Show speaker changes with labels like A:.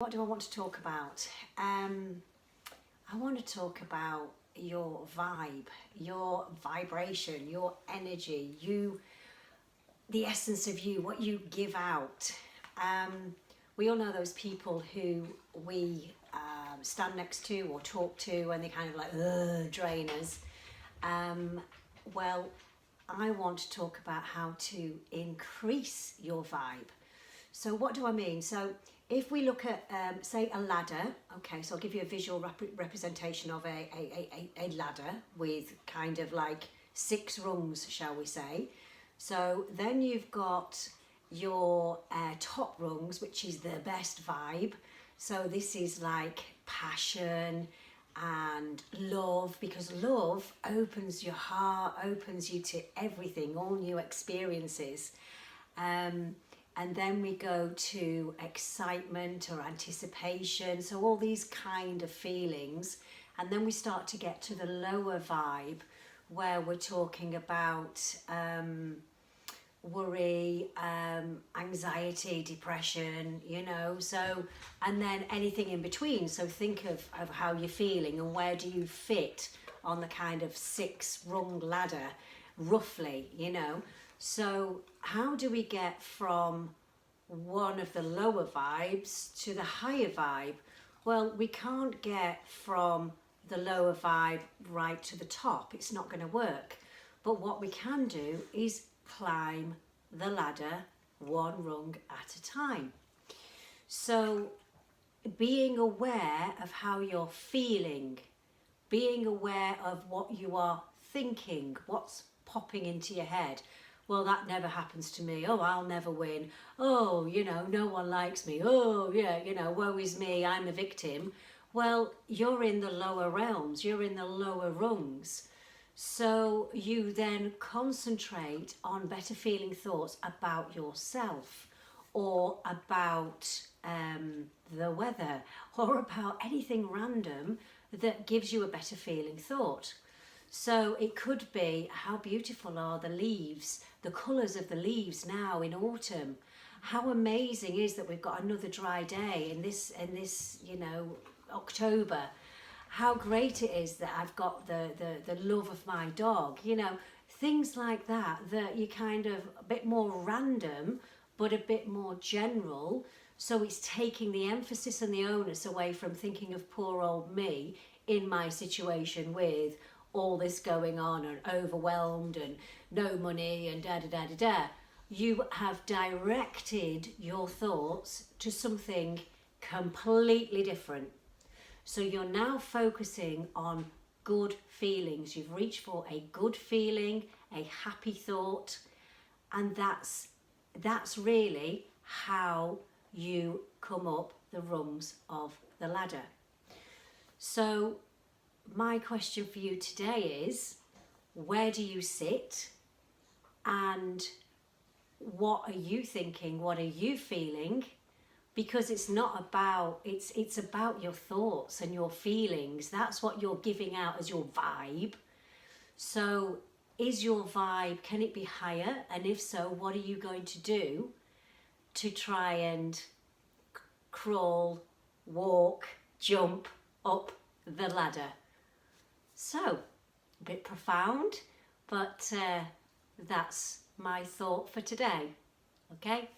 A: What do I want to talk about? I want to talk about your vibe, your vibration, your energy, the essence of you, what you give out. We all know those people who we stand next to or talk to and they kind of like drain us. Well, I want to talk about how to increase your vibe. So what do I mean? So if we look at, say, a ladder, okay, so I'll give you a visual representation of a ladder with kind of like 6 rungs, shall we say. So then you've got your top rungs, which is the best vibe. So this is like passion and love, because love opens your heart, opens you to everything, all new experiences. And then we go to excitement or anticipation, so all these kind of feelings. And then we start to get to the lower vibe where we're talking about worry, anxiety, depression, so, and then anything in between. So think of how you're feeling and where do you fit on the kind of 6 rung ladder, roughly, So how do we get from one of the lower vibes to the higher vibe? Well, we can't get from the lower vibe right to the top. It's not going to work. But what we can do is climb the ladder 1 rung at a time. So being aware of how you're feeling, being aware of what you are thinking, what's popping into your head. Well, that never happens to me. Oh, I'll never win. Oh, no one likes me. Oh, yeah, woe is me, I'm the victim. Well, you're in the lower realms, you're in the lower rungs. So you then concentrate on better feeling thoughts about yourself or about the weather or about anything random that gives you a better feeling thought. So it could be, how beautiful are the leaves, the colours of the leaves now in autumn. How amazing is that we've got another dry day in this October. How great it is that I've got the love of my dog, things like that you kind of a bit more random but a bit more general. So it's taking the emphasis and the onus away from thinking of poor old me in my situation with all this going on and overwhelmed and no money and da-da-da-da-da. You have directed your thoughts to something completely different. So you're now focusing on good feelings. You've reached for a good feeling, a happy thought, and that's really how you come up the rungs of the ladder. So my question for you today is, where do you sit and what are you thinking? What are you feeling? Because it's not about, it's about your thoughts and your feelings. That's what you're giving out as your vibe. So is your vibe, can it be higher? And if so, what are you going to do to try and crawl, walk, jump up the ladder? So, a bit profound, but that's my thought for today. Okay?